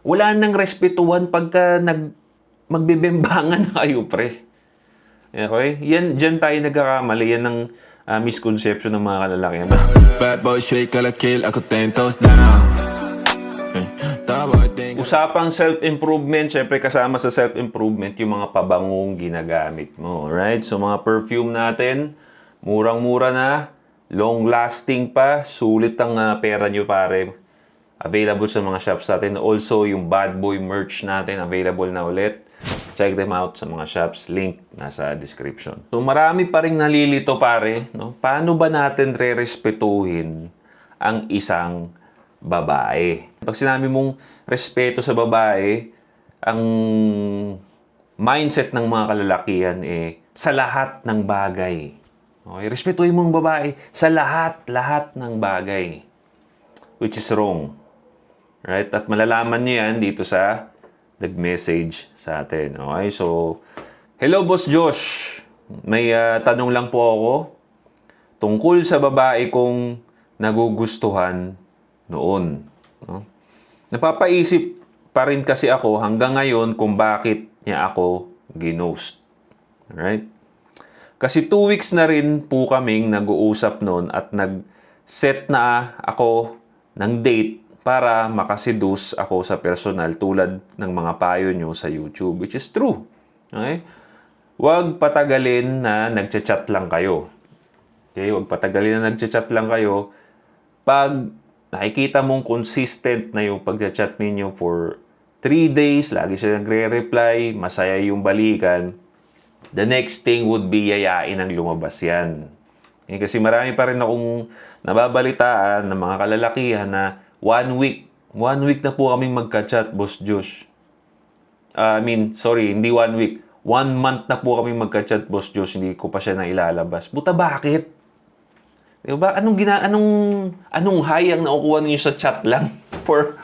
Wala nang respetuhan pagka magbibembangan na kayo, pre. Okay? Diyan tayo nagkakamali. Yan ang misconception ng mga kalalakihan. Bad boy straight color kill, ako 10 toes down. Usapang self-improvement, syempre kasama sa self-improvement yung mga pabangong ginagamit mo. Right? So mga perfume natin, murang-mura na, long-lasting pa, sulit ang pera nyo, pare. Available sa mga shops natin. Also, yung Bad Boy merch natin, available na ulit. Check them out sa mga shops. Link nasa description. So, marami pa rin nalilito, pare. No? Paano ba natin re-respetuhin ang isang babae? Pag sinabi mong respeto sa babae, ang mindset ng mga kalalakihan sa lahat ng bagay. Okay? Respetuhin mo ang babae sa lahat ng bagay. Which is wrong. Right? At malalaman niyo yan dito sa nag-message sa atin. Okay? So, hello Boss Josh. May tanong lang po ako tungkol sa babae kong nagugustuhan noon. No? Napapaisip pa rin kasi ako hanggang ngayon kung bakit niya ako ginost. Right? Kasi 2 weeks na rin po kaming nag-uusap noon at nag-set na ako ng date para makaseduce ako sa personal tulad ng mga payo nyo sa YouTube, which is true. Okay? Huwag patagalin na nagchat-chat lang kayo. Okay? Huwag patagalin na nagchat-chat lang kayo. Pag nakikita mong consistent na yung pagchat-chat ninyo for 3 days, lagi siya nagre-reply, masaya yung balikan, the next thing would be yayain ang lumabas yan. Okay? Kasi marami pa rin akong nababalitaan ng mga kalalakihan na 1 week na po kaming magka-chat, Boss Josh. Hindi 1 week. 1 month na po kaming magka-chat, Boss Josh. Hindi ko pa siya na ilalabas. Buta, bakit? Diba? Anong high ang nakukuha niyo sa chat lang for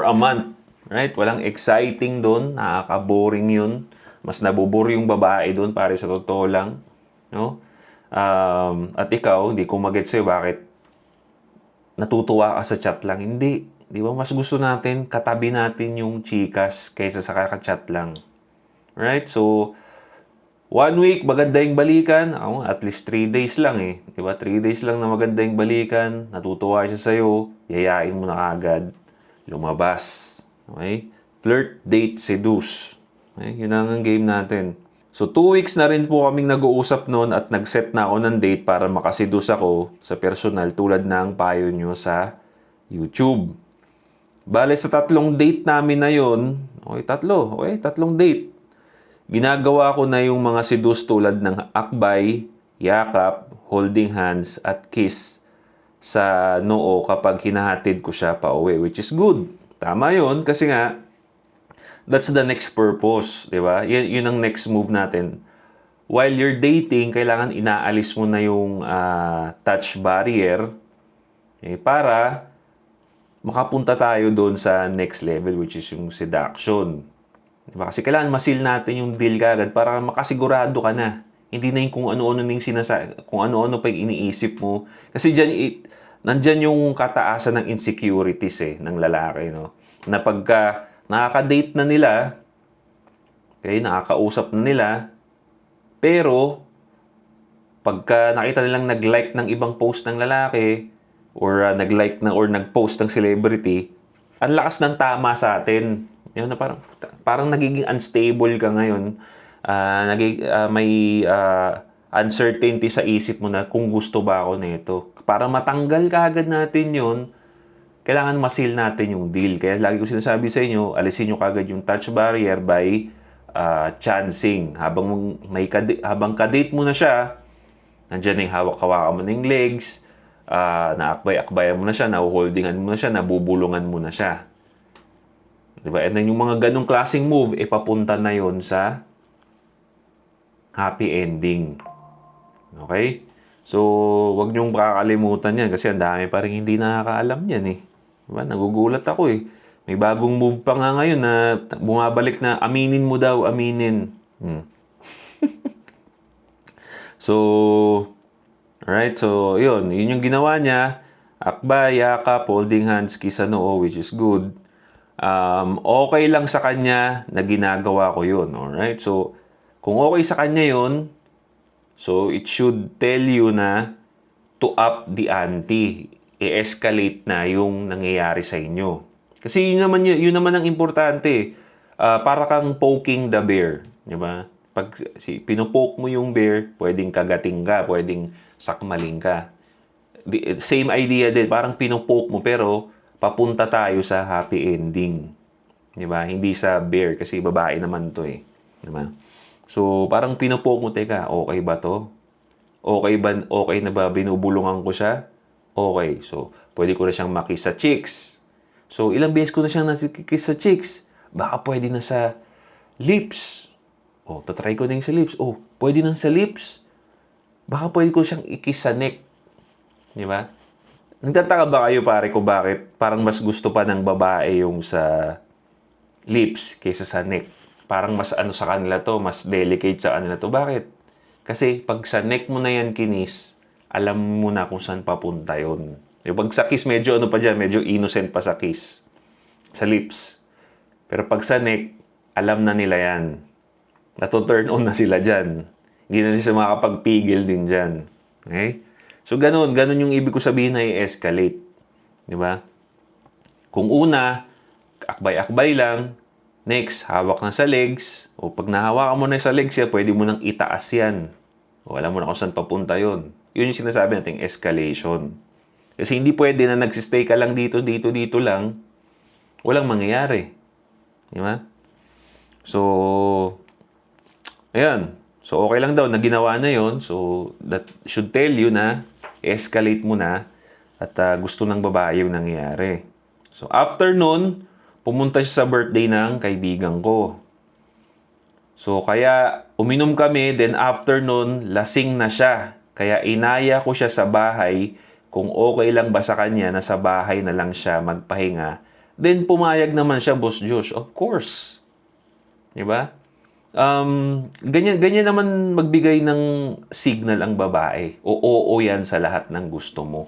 a month? Right? Walang exciting doon. Nakaka-boring yun. Mas nabubore yung babae doon, pare, sa totoo lang. No? At ikaw, hindi ko mag-get sa'yo bakit natutuwa ka sa chat lang. Hindi. Di ba? Mas gusto natin, katabi natin yung chikas kaysa sa kaka-chat lang. Right? So, 1 week, maganda yung balikan. At least 3 days lang eh. Di ba? 3 days lang na maganda yung balikan. Natutuwa siya sa'yo. Yayain mo na agad. Lumabas. Okay? Flirt, date, seduce. Okay? Yun ang game natin. So, 2 weeks na rin po kaming nag-uusap noon at nag-set na ako ng date para makaseduce ako sa personal tulad ng payo nyo sa YouTube. Bale, sa 3 date namin na yun, tatlong date. Ginagawa ko na yung mga seduce tulad ng akbay, yakap, holding hands, at kiss sa noo kapag hinahatid ko siya pa uwi, which is good. Tama yun kasi nga, that's the next purpose, di ba? Yun ang next move natin. While you're dating, kailangan inaalis mo na yung touch barrier para makapunta tayo doon sa next level, which is yung seduction. Diba? Kasi kailangan masil natin yung deal kagad para makasigurado ka na. Hindi na yung kung ano-ano kung ano-ano pa yung iniisip mo. Kasi nandyan yung kataasan ng insecurities ng lalaki, no? Na pagka nakaka-date na nila, okay, nakakausap na nila, pero pagka nakita nilang nag-like ng ibang post ng lalaki, or nag-like na or nag-post ng celebrity, ang lakas ng tama sa atin. Yun, na parang nagiging unstable ka ngayon. May uncertainty sa isip mo na kung gusto ba ako nito. Para matanggal ka agad natin yun, kailangan masil natin yung deal. Kaya lagi ko sinasabi sa inyo, alisin nyo kagad yung touch barrier by chancing. Habang kadate mo na siya, nandiyan yung hawak-hawakan mo ng legs, naakbay-akbayan mo na siya, nahuholdingan mo na siya, nabubulungan mo na siya. Diba? And then yung mga ganong klaseng move, papunta na yon sa happy ending. Okay? So, wag niyong kakalimutan yan kasi ang dami pa rin hindi nakakaalam yan eh. Diba? Nagugulat ako eh. May bagong move pa nga ngayon na bumabalik na aminin mo daw, aminin. So, alright. So, yun yung ginawa niya. Akbay, yakap, holding hands, kiss sa noo, which is good. Okay lang sa kanya na ginagawa ko yun. Alright? So, kung okay sa kanya yun, so it should tell you na to up the ante. I-escalate na yung nangyayari sa inyo. Kasi yun naman ang importante. Para kang poking the bear. Di ba? Pag pinupoke mo yung bear, pwedeng kagating ka, pwedeng sakmaling ka. Same idea din, parang pinupoke mo pero papunta tayo sa happy ending. Di ba? Hindi sa bear kasi babae naman to eh. Di ba? So, parang pinupoke mo, teka, okay ba to? Okay na ba binubulungan ko siya? Okay. So, pwede ko na siyang makis sa cheeks. So, ilang beses ko na siyang nakikis sa cheeks. Baka pwede na sa lips. Tatry ko din sa lips. Pwede na sa lips. Baka pwede ko siyang ikis sa neck. Di ba? Nagtataka ba kayo pare ko bakit parang mas gusto pa ng babae yung sa lips kaysa sa neck? Parang mas ano sa kanila to, mas delicate sa kanila to. Bakit? Kasi pag sa neck mo na yan kinis, alam mo na kung saan papunta yun. Yung pag sa kiss, medyo ano pa dyan, medyo innocent pa sa kiss. Sa lips. Pero pag sa neck, alam na nila yan. Nato-turn on na sila dyan. Hindi na sila makakapagpigil din dyan. Okay? So, ganun yung ibig ko sabihin na i-escalate. Di ba? Kung una, akbay-akbay lang. Next, hawak na sa legs. Pag nahawakan mo na sa legs yan, pwede mo nang itaas yan. Alam mo na kung saan papunta yun. Yun yung sinasabi natin, escalation. Kasi hindi pwede na nagsistay ka lang dito lang. Walang mangyayari. Di ba? So, ayan. So, okay lang daw na ginawa na yon. So, that should tell you na escalate mo na at gusto ng babae yung nangyayari. So, after nun, pumunta siya sa birthday ng kaibigan ko. So, kaya uminom kami, then after nun, lasing na siya. Kaya inaya ko siya sa bahay kung okay lang ba sa kanya na sa bahay na lang siya magpahinga. Then, pumayag naman siya, Boss Josh. Of course. Diba? Ganyan naman magbigay ng signal ang babae. Oo yan sa lahat ng gusto mo.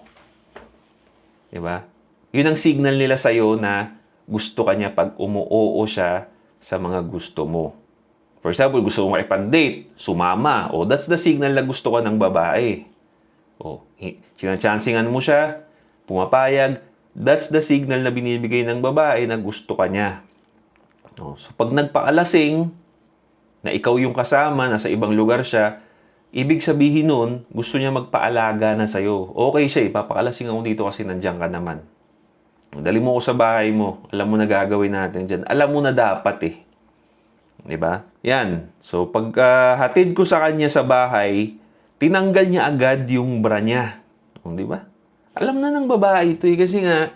Diba? Yun ang signal nila sa'yo na gusto ka niya pag umuoo siya sa mga gusto mo. For example, gusto mo makipag-date, sumama. That's the signal na gusto ka ng babae. Sinachansingan mo siya, pumapayag. That's the signal na binibigay ng babae na gusto ka niya. So, pag nagpaalasing, na ikaw yung kasama, nasa ibang lugar siya, ibig sabihin nun, gusto niya magpaalaga na sa'yo. Okay siya, ipapakalasing ako dito kasi nandiyan ka naman. Dali mo ko sa bahay mo, alam mo na gagawin natin dyan. Alam mo na dapat eh. Diba? Yan. So, pag hatid ko sa kanya sa bahay, tinanggal niya agad yung bra niya. Diba? Alam na ng babae ito eh, kasi nga,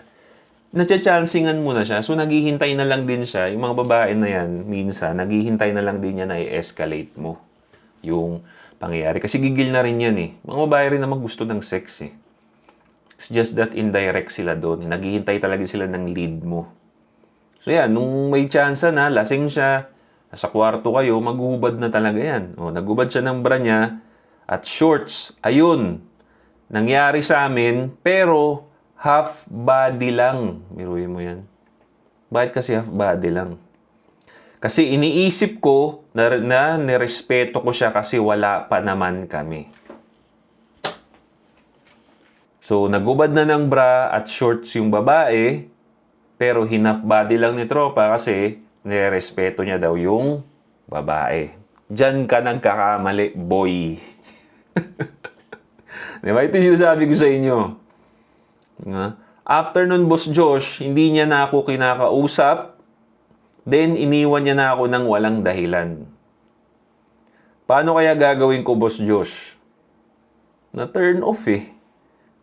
natsachansingan mo na siya. So, naghihintay na lang din siya. Yung mga babae na yan, minsan, naghihintay na lang din niya na i-escalate mo yung pangyayari. Kasi gigil na rin yan eh. Mga babae rin naman gusto ng sex eh. It's just that indirect sila doon. Naghihintay talaga sila ng lead mo. So, yan. Nung may chance na, lasing siya, nasa kwarto kayo, maghubad na talaga yan. Naghubad siya ng bra niya at shorts. Ayun. Nangyari sa amin, pero half body lang. Biruin mo yan. Bakit kasi half body lang? Kasi iniisip ko na nirespeto ko siya kasi wala pa naman kami. So, nagubad na ng bra at shorts yung babae, pero hinhalf body lang ni tropa kasi nirespeto niya daw yung babae. Diyan ka nagkakamali, boy. Diba? Ito yung sinasabi ko sa inyo. After nun, Boss Josh, hindi niya na ako kinakausap. Then, iniwan niya na ako ng walang dahilan. Paano kaya gagawin ko, Boss Josh? Na-turn off eh.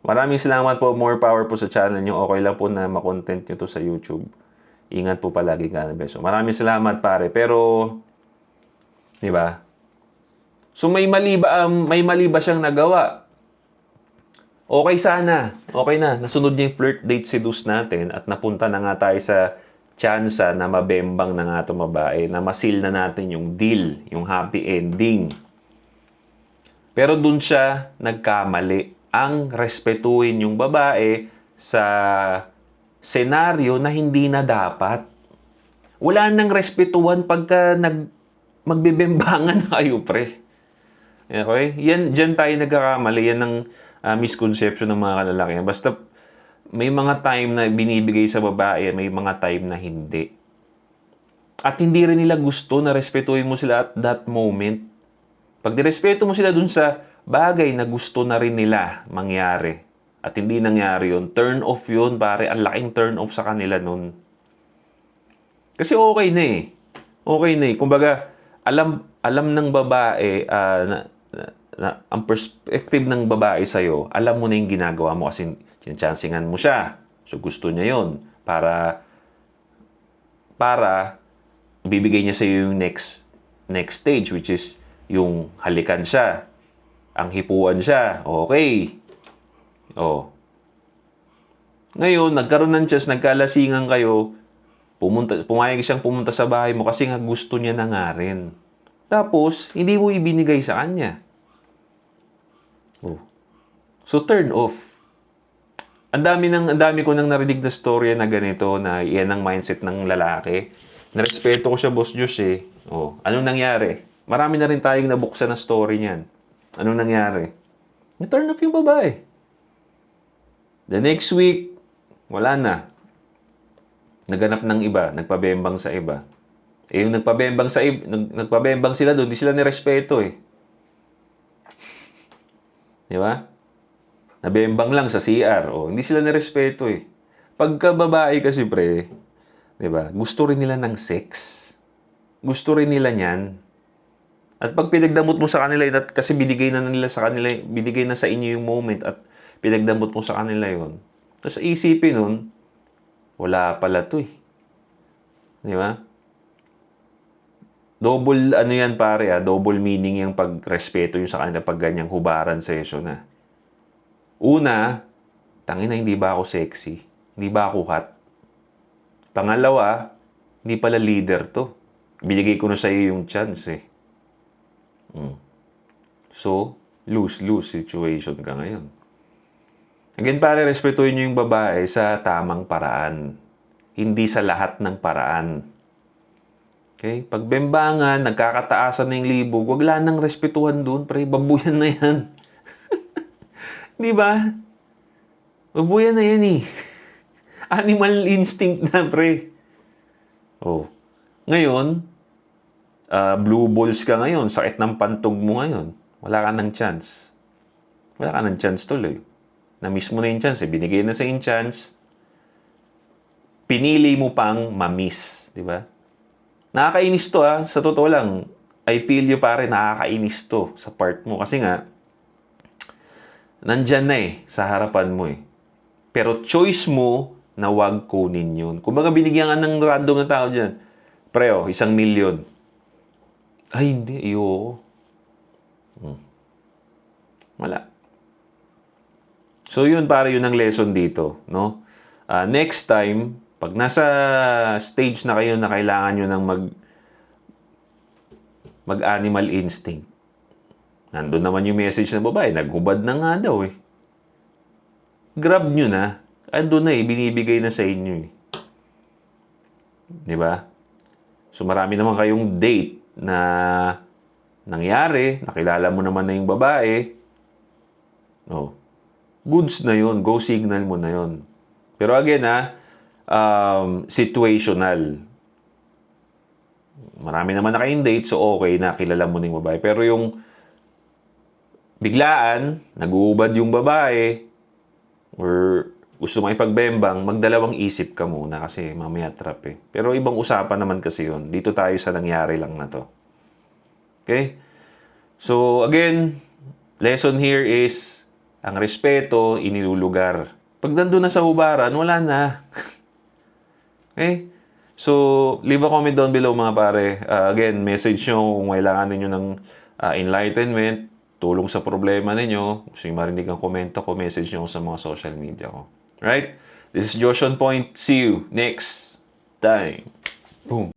Maraming salamat po. More power po sa channel niyo. Okay lang po na makontent niyo to sa YouTube. Ingat po palagi ka na beso. Maraming salamat pare. Pero, di ba? So, may mali ba siyang nagawa? Okay sana. Okay na. Nasunod niya yung flirt date seduce natin at napunta na nga tayo sa tsansa na mabembang na nga itong babae, na masil na natin yung deal, yung happy ending. Pero dun siya nagkamali. Ang respetuhin yung babae sa senaryo na hindi na dapat. Wala nang respetuhan pagka magbebembangan na kayo, pre. Okay? Diyan tayo nagkakamali. Yan ang misconception ng mga kalalakihan. Basta may mga time na binibigay sa babae, may mga time na hindi. At hindi rin nila gusto na respetuhin mo sila at that moment. Pag direspeto mo sila dun sa bagay na gusto na rin nila mangyari at hindi nangyari yun, turn off yun, pare. Ang laking turn off sa kanila nun. Kasi okay na eh. Okay na eh. Kumbaga, alam ng babae ang perspective ng babae sa'yo, alam mo na yung ginagawa mo kasi sinachansingan mo siya. So, gusto niya yon para bibigay niya sa'yo yung next stage, which is yung halikan siya. Ang hipuan siya. Okay. Oh. Ngayon, nagkaroon ng chance, nagkalasingan kayo, pumayag siyang pumunta sa bahay mo kasi nga gusto niya na nga rin. Tapos, hindi mo ibinigay sa kanya. Oh. So, turn off. Ang dami ko nang narinig na storya na ganito, na yan ang mindset ng lalaki. Narespeto ko siya, Boss Josh eh. Oh, anong nangyari? Marami na rin tayong nabuksan na story niyan. Anong nangyari? Na-turn off yung babae. The next week, wala na. Naganap ng iba, nagpabembang sa iba. Eh, yung nagpabembang sila doon, di sila nirespeto eh. Di ba? Nabembang lang sa CR. O, hindi sila nirespeto eh. Pagka babae kasi, pre, di ba? Gusto rin nila ng sex. Gusto rin nila niyan. At pag pinagdamot mo sa kanila, at kasi binigay na nila sa kanila, binigay na sa inyo yung moment at pinagdamot mo sa kanila yon. Tapos isipin nun, wala pala to eh. Di ba? Double, yan pare double meaning yung pagrespeto yung sa kanila pag ganyang hubaran session na. Una, tangina, hindi ba ako sexy? Hindi ba ako hot? Pangalawa, hindi pala leader to. Binigay ko na sa iyo yung chance eh. So, lose-lose situation ka ngayon. Again, pare, respetuhin nyo yung babae sa tamang paraan. Hindi sa lahat ng paraan. Okay? Pag bembangan, nagkakataasan na yung libog, wag lang nang respetuhan dun, pre. Babuyan na yan. Di ba? Babuyan na yan eh. Animal instinct na, pre. Oh. Ngayon, blue balls ka ngayon, sakit ng pantog mo ngayon. Wala ka ng chance. Wala ka ng chance tuloy. Na-miss mo na yung chance eh. Binigay na sa yung chance. Pinili mo pang ma-miss. Di ba? Nakakainis to sa totoo lang. I feel you pare, nakakainis to sa part mo. Kasi nga, nandyan na eh, sa harapan mo eh. Pero choice mo na wag kunin yun. Kung baga binigyan ka ng random na tao dyan, preo, 1,000,000. Ay, hindi. Iyo. Wala. So, yun pare, yun ang lesson dito. No? Next time, pag nasa stage na kayo na kailangan nyo ng mag-animal instinct, nandun naman yung message ng babae, naghubad na nga daw eh. Grab nyo na. Andun na eh, binibigay na sa inyo eh. Di ba? So marami naman kayong date na nangyari, nakilala mo naman na yung babae. Oh. Goods na yun, go signal mo na yun. Pero again situational. Marami naman na kayong date, so okay na, kilala mo na yung babae. Pero yung biglaan, nag-uubad yung babae, or gusto mo ipagbembang, magdalawang isip ka muna kasi mamaya trap eh. Pero ibang usapan naman kasi yun. Dito tayo sa nangyari lang na to. Okay? So again, lesson here is, ang respeto, inilulugar. Pag nandun na sa hubaran, wala na. Okay? So, leave a comment down below mga pare. Again, message nyo kung kailangan ninyo ng enlightenment, tulong sa problema ninyo. Gusto nyo marinig ang komento ko, message nyo sa mga social media ko. Right? This is Josh on Point. See you next time. Boom.